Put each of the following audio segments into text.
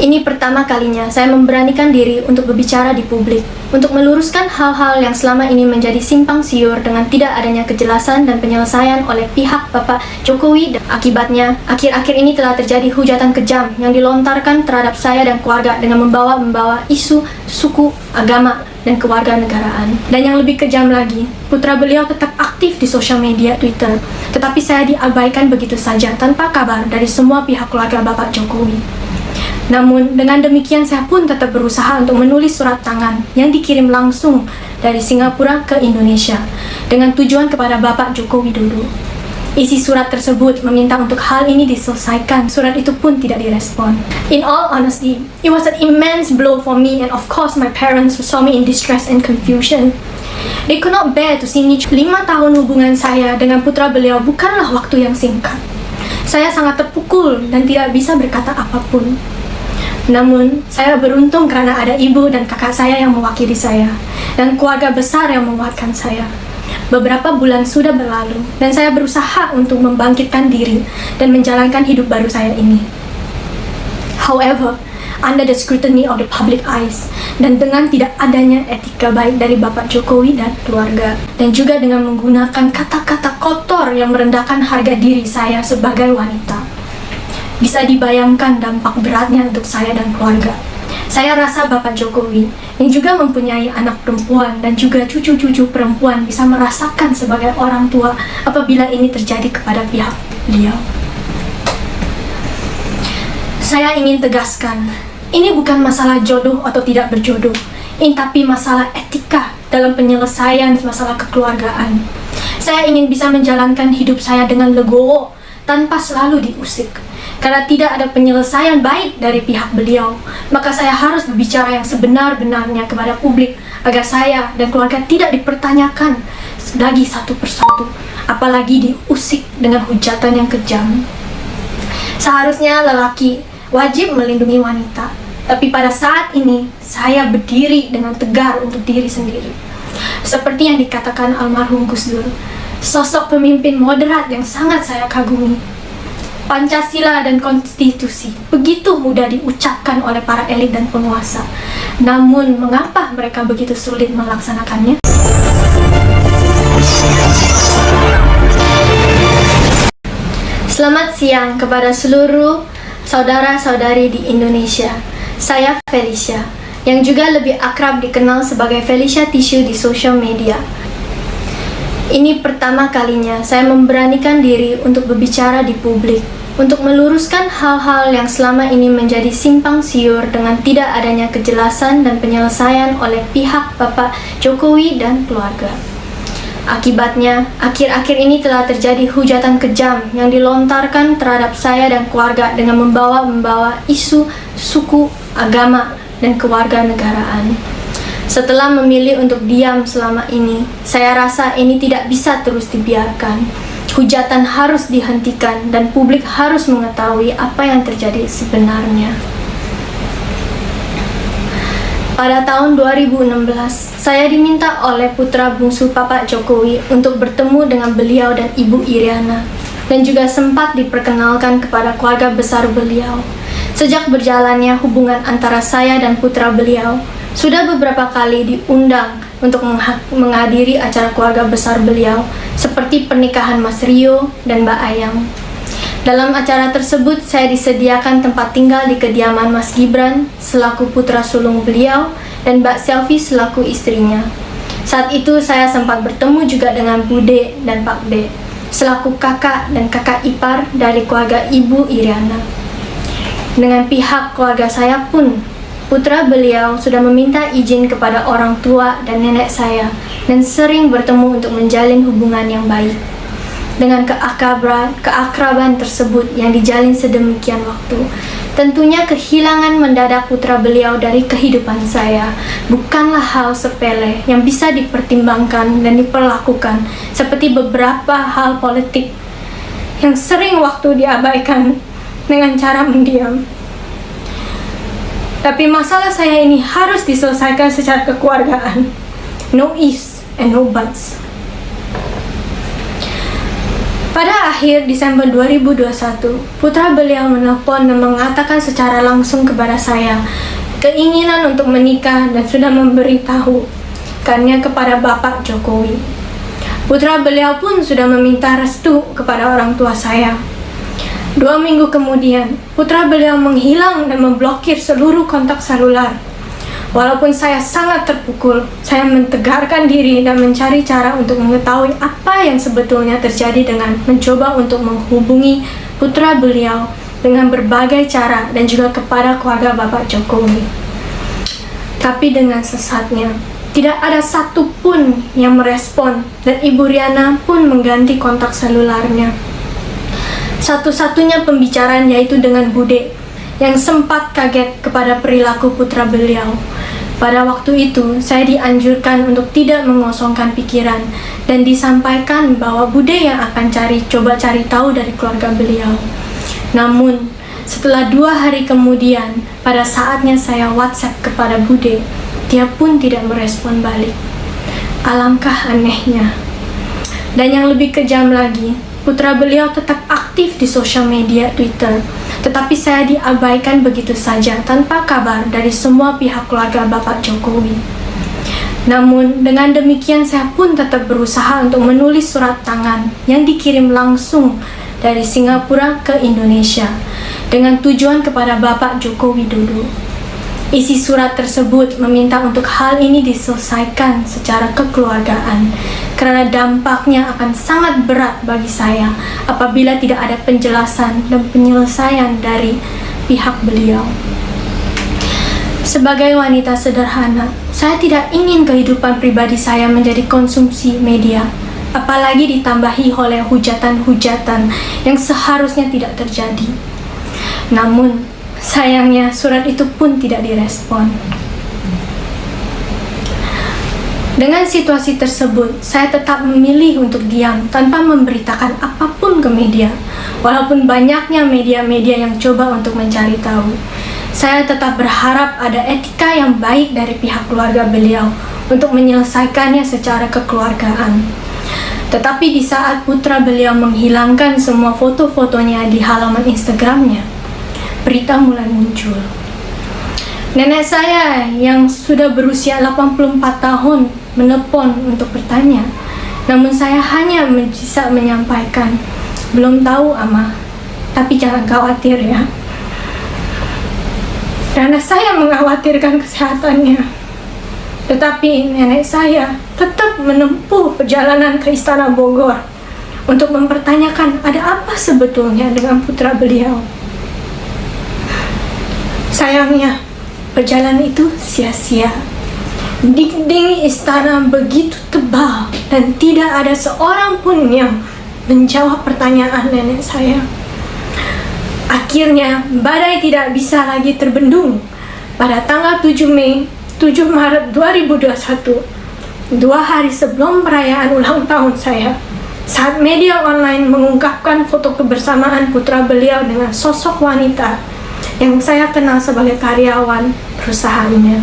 Ini pertama kalinya saya memberanikan diri untuk berbicara di publik, untuk meluruskan hal-hal yang selama ini menjadi simpang siur dengan tidak adanya kejelasan dan penyelesaian oleh pihak Bapak Jokowi. Dan akibatnya, akhir-akhir ini telah terjadi hujatan kejam yang dilontarkan terhadap saya dan keluarga dengan membawa isu suku, agama, dan kewarganegaraan. Dan yang lebih kejam lagi, putra beliau tetap aktif di sosial media Twitter, tetapi saya diabaikan begitu saja tanpa kabar dari semua pihak keluarga Bapak Jokowi. Namun, dengan demikian saya pun tetap berusaha untuk menulis surat tangan yang dikirim langsung dari Singapura ke Indonesia dengan tujuan kepada Bapak Joko Widodo. Isi surat tersebut meminta untuk hal ini diselesaikan. Surat itu pun tidak direspon. In all honesty, it was an immense blow for me and of course my parents who saw me in distress and confusion. They could not bear to see me. 5 tahun hubungan saya dengan putra beliau bukanlah waktu yang singkat. Saya sangat terpukul dan tidak bisa berkata apapun. Namun, saya beruntung karena ada ibu dan kakak saya yang mewakili saya, dan keluarga besar yang menguatkan saya. Beberapa bulan sudah berlalu, dan saya berusaha untuk membangkitkan diri dan menjalankan hidup baru saya ini. However, under the scrutiny of the public eyes, dan dengan tidak adanya etika baik dari Bapak Jokowi dan keluarga, dan juga dengan menggunakan kata-kata kotor yang merendahkan harga diri saya sebagai wanita, bisa dibayangkan dampak beratnya untuk saya dan keluarga. Saya rasa Bapak Jokowi, yang juga mempunyai anak perempuan dan juga cucu-cucu perempuan, bisa merasakan sebagai orang tua apabila ini terjadi kepada pihak beliau. Saya ingin tegaskan, ini bukan masalah jodoh atau tidak berjodoh, ini tapi masalah etika dalam penyelesaian masalah kekeluargaan. Saya ingin bisa menjalankan hidup saya dengan legowo, tanpa selalu diusik. Karena tidak ada penyelesaian baik dari pihak beliau, maka saya harus berbicara yang sebenar-benarnya kepada publik agar saya dan keluarga tidak dipertanyakan lagi satu persatu, apalagi diusik dengan hujatan yang kejam. Seharusnya lelaki wajib melindungi wanita, tapi pada saat ini saya berdiri dengan tegar untuk diri sendiri. Seperti yang dikatakan almarhum Gus Dur, sosok pemimpin moderat yang sangat saya kagumi. Pancasila dan konstitusi begitu mudah diucapkan oleh para elit dan penguasa. Namun, mengapa mereka begitu sulit melaksanakannya? Selamat siang kepada seluruh saudara-saudari di Indonesia. Saya Felicia, yang juga lebih akrab dikenal sebagai Felicia Tissue di sosial media. Ini pertama kalinya saya memberanikan diri untuk berbicara di publik, untuk meluruskan hal-hal yang selama ini menjadi simpang siur dengan tidak adanya kejelasan dan penyelesaian oleh pihak Bapak Jokowi dan keluarga. Akibatnya, akhir-akhir ini telah terjadi hujatan kejam yang dilontarkan terhadap saya dan keluarga dengan membawa isu suku, agama, dan kewarganegaraan. Setelah memilih untuk diam selama ini, saya rasa ini tidak bisa terus dibiarkan. Hujatan harus dihentikan dan publik harus mengetahui apa yang terjadi sebenarnya. Pada tahun 2016, saya diminta oleh putra bungsu Bapak Jokowi untuk bertemu dengan beliau dan Ibu Iriana, dan juga sempat diperkenalkan kepada keluarga besar beliau. Sejak berjalannya hubungan antara saya dan putra beliau, sudah beberapa kali diundang untuk menghadiri acara keluarga besar beliau, seperti pernikahan Mas Rio dan Mbak Ayang. Dalam acara tersebut, saya disediakan tempat tinggal di kediaman Mas Gibran selaku putra sulung beliau dan Mbak Selvi selaku istrinya. Saat itu saya sempat bertemu juga dengan Bude dan Pak B selaku kakak dan kakak ipar dari keluarga Ibu Iriana. Dengan pihak keluarga saya pun, putra beliau sudah meminta izin kepada orang tua dan nenek saya dan sering bertemu untuk menjalin hubungan yang baik. Dengan keakraban tersebut yang dijalin sedemikian waktu, tentunya kehilangan mendadak putra beliau dari kehidupan saya bukanlah hal sepele yang bisa dipertimbangkan dan diperlakukan seperti beberapa hal politik yang sering waktu diabaikan dengan cara mendiam. Tapi masalah saya ini harus diselesaikan secara kekeluargaan. No ifs and no buts. Pada akhir Desember 2021, putra beliau menelpon dan mengatakan secara langsung kepada saya keinginan untuk menikah dan sudah memberitahukannya kepada Bapak Jokowi. Putra beliau pun sudah meminta restu kepada orang tua saya. 2 minggu kemudian, putra beliau menghilang dan memblokir seluruh kontak selular. Walaupun saya sangat terpukul, saya mentegarkan diri dan mencari cara untuk mengetahui apa yang sebetulnya terjadi dengan mencoba untuk menghubungi putra beliau dengan berbagai cara dan juga kepada keluarga Bapak Jokowi. Tapi dengan sesatnya, tidak ada satupun yang merespon dan Ibu Riana pun mengganti kontak selularnya. Satu-satunya pembicaraan yaitu dengan Bude yang sempat kaget kepada perilaku putra beliau. Pada waktu itu, saya dianjurkan untuk tidak mengosongkan pikiran dan disampaikan bahwa Bude yang akan coba cari tahu dari keluarga beliau. Namun, setelah 2 hari kemudian, pada saatnya saya WhatsApp kepada Bude, dia pun tidak merespon balik. Alangkah anehnya. Dan yang lebih kejam lagi, putra beliau tetap aktif di sosial media Twitter, tetapi saya diabaikan begitu saja tanpa kabar dari semua pihak keluarga Bapak Jokowi. Namun, dengan demikian saya pun tetap berusaha untuk menulis surat tangan yang dikirim langsung dari Singapura ke Indonesia dengan tujuan kepada Bapak Joko Widodo. Isi surat tersebut meminta untuk hal ini diselesaikan secara kekeluargaan karena dampaknya akan sangat berat bagi saya apabila tidak ada penjelasan dan penyelesaian dari pihak beliau. Sebagai wanita sederhana, saya tidak ingin kehidupan pribadi saya menjadi konsumsi media, apalagi ditambahi oleh hujatan-hujatan yang seharusnya tidak terjadi. Namun, sayangnya surat itu pun tidak direspon. Dengan situasi tersebut, saya tetap memilih untuk diam tanpa memberitakan apapun ke media. Walaupun banyaknya media-media yang coba untuk mencari tahu, saya tetap berharap ada etika yang baik dari pihak keluarga beliau untuk menyelesaikannya secara kekeluargaan. Tetapi di saat putra beliau menghilangkan semua foto-fotonya di halaman Instagramnya, berita mulai muncul. Nenek saya yang sudah berusia 84 tahun menelpon untuk bertanya. Namun saya hanya bisa menyampaikan, belum tahu Ama, tapi jangan khawatir ya. Karena saya mengkhawatirkan kesehatannya. Tetapi nenek saya tetap menempuh perjalanan ke Istana Bogor untuk mempertanyakan ada apa sebetulnya dengan putra beliau. Sayangnya, perjalanan itu sia-sia. Dinding istana begitu tebal dan tidak ada seorang pun yang menjawab pertanyaan nenek saya. Akhirnya, badai tidak bisa lagi terbendung. Pada tanggal 7 Maret 2021, 2 hari sebelum perayaan ulang tahun saya, saat media online mengungkapkan foto kebersamaan putra beliau dengan sosok wanita yang saya kenal sebagai karyawan perusahaannya.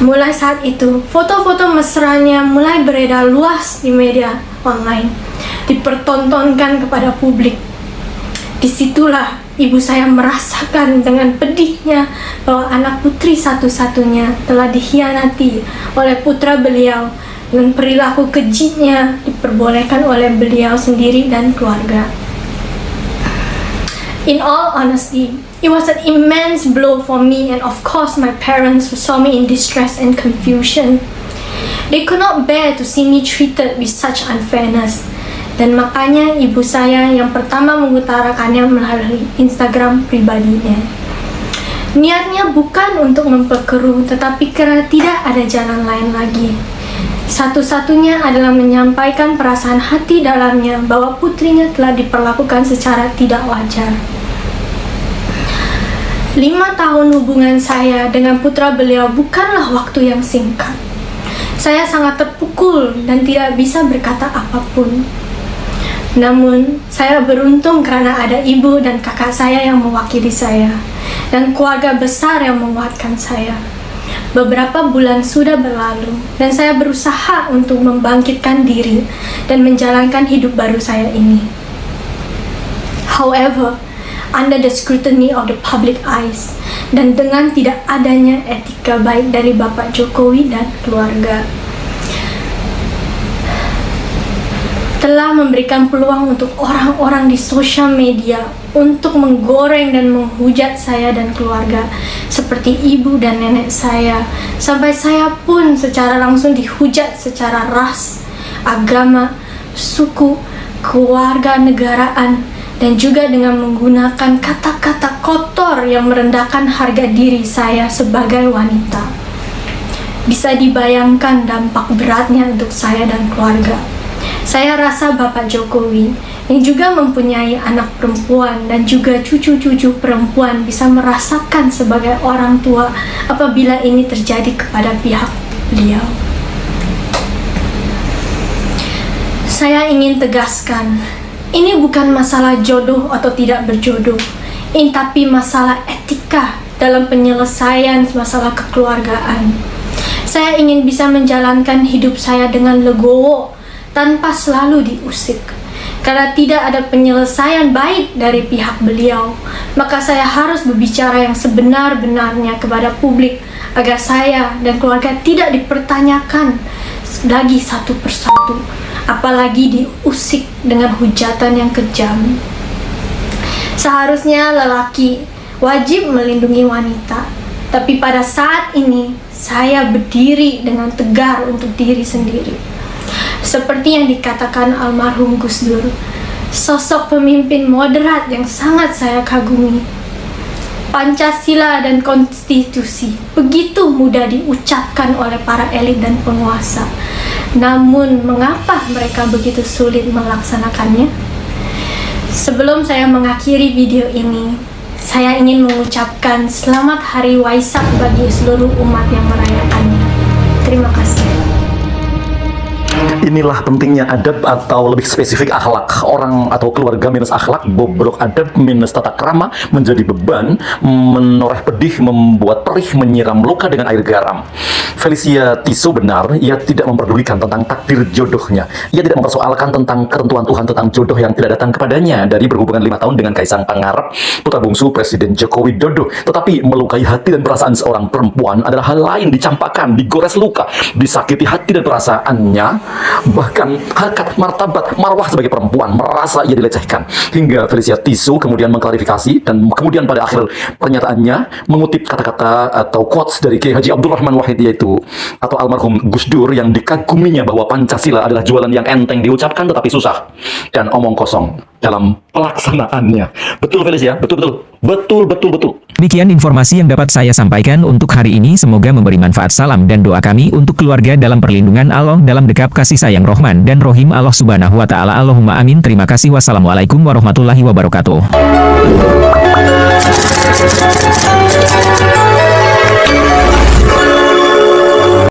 Mulai saat itu, foto-foto mesranya mulai beredar luas di media online, dipertontonkan kepada publik. Disitulah ibu saya merasakan dengan pedihnya bahwa anak putri satu-satunya telah dikhianati oleh putra beliau dan perilaku kejitnya diperbolehkan oleh beliau sendiri dan keluarga. In all honesty, it was an immense blow for me and of course my parents who saw me in distress and confusion. They could not bear to see me treated with such unfairness. Dan makanya ibu saya yang pertama mengutarakannya melalui Instagram pribadinya. Niatnya bukan untuk memperkeruh, tetapi karena tidak ada jalan lain lagi. Satu-satunya adalah menyampaikan perasaan hati dalamnya bahwa putrinya telah diperlakukan secara tidak wajar. 5 tahun hubungan saya dengan putra beliau bukanlah waktu yang singkat. Saya sangat terpukul dan tidak bisa berkata apapun. Namun, saya beruntung karena ada ibu dan kakak saya yang mewakili saya, dan keluarga besar yang menguatkan saya. Beberapa bulan sudah berlalu dan saya berusaha untuk membangkitkan diri dan menjalankan hidup baru saya ini. However, under the scrutiny of the public eyes dan dengan tidak adanya etika baik dari Bapak Jokowi dan keluarga, telah memberikan peluang untuk orang-orang di sosial media untuk menggoreng dan menghujat saya dan keluarga, seperti ibu dan nenek saya, sampai saya pun secara langsung dihujat secara ras, agama, suku, keluarga negaraan, dan juga dengan menggunakan kata-kata kotor yang merendahkan harga diri saya sebagai wanita. Bisa dibayangkan dampak beratnya untuk saya dan keluarga. Saya rasa Bapak Jokowi yang juga mempunyai anak perempuan dan juga cucu-cucu perempuan bisa merasakan sebagai orang tua apabila ini terjadi kepada pihak beliau. Saya ingin tegaskan, ini bukan masalah jodoh atau tidak berjodoh, ini tapi masalah etika dalam penyelesaian masalah kekeluargaan. Saya ingin bisa menjalankan hidup saya dengan legowo, tanpa selalu diusik. Karena tidak ada penyelesaian baik dari pihak beliau, maka saya harus berbicara yang sebenar-benarnya kepada publik agar saya dan keluarga tidak dipertanyakan lagi satu persatu, apalagi diusik dengan hujatan yang kejam. Seharusnya lelaki wajib melindungi wanita, tapi pada saat ini saya berdiri dengan tegar untuk diri sendiri. Seperti yang dikatakan almarhum Gus Dur, sosok pemimpin moderat yang sangat saya kagumi. Pancasila dan konstitusi begitu mudah diucapkan oleh para elit dan penguasa. Namun, mengapa mereka begitu sulit melaksanakannya? Sebelum saya mengakhiri video ini, saya ingin mengucapkan selamat Hari Waisak bagi seluruh umat yang merayakannya. Terima kasih. Inilah pentingnya adab, atau lebih spesifik akhlak. Orang atau keluarga minus akhlak, bobrok adab minus tata krama, menjadi beban, menoreh pedih, membuat perih, menyiram luka dengan air garam. Felicia Tiso benar, ia tidak memperdulikan tentang takdir jodohnya. Ia tidak mempersoalkan tentang ketentuan Tuhan tentang jodoh yang tidak datang kepadanya dari berhubungan 5 tahun dengan Kaisang Pangarep, putra bungsu Presiden Joko Widodo. Tetapi melukai hati dan perasaan seorang perempuan adalah hal lain, dicampakkan, digores luka, disakiti hati dan perasaannya, bahkan harkat, martabat, marwah sebagai perempuan, merasa ia dilecehkan. Hingga Felicia Tiso kemudian mengklarifikasi dan kemudian pada akhir pernyataannya mengutip kata-kata atau quotes dari Kiai Haji Abdul Rahman Wahid, yaitu atau almarhum Gus Dur, yang dikaguminya bahwa Pancasila adalah jualan yang enteng diucapkan tetapi susah dan omong kosong dalam pelaksanaannya. Betul Felicia, betul. Demikian informasi yang dapat saya sampaikan untuk hari ini. Semoga memberi manfaat. Salam dan doa kami untuk keluarga dalam perlindungan Allah, dalam dekap kasih sayang Rahman dan Rohim Allah Subhanahu wa Ta'ala. Allahumma amin. Terima kasih. Wassalamualaikum warahmatullahi wabarakatuh.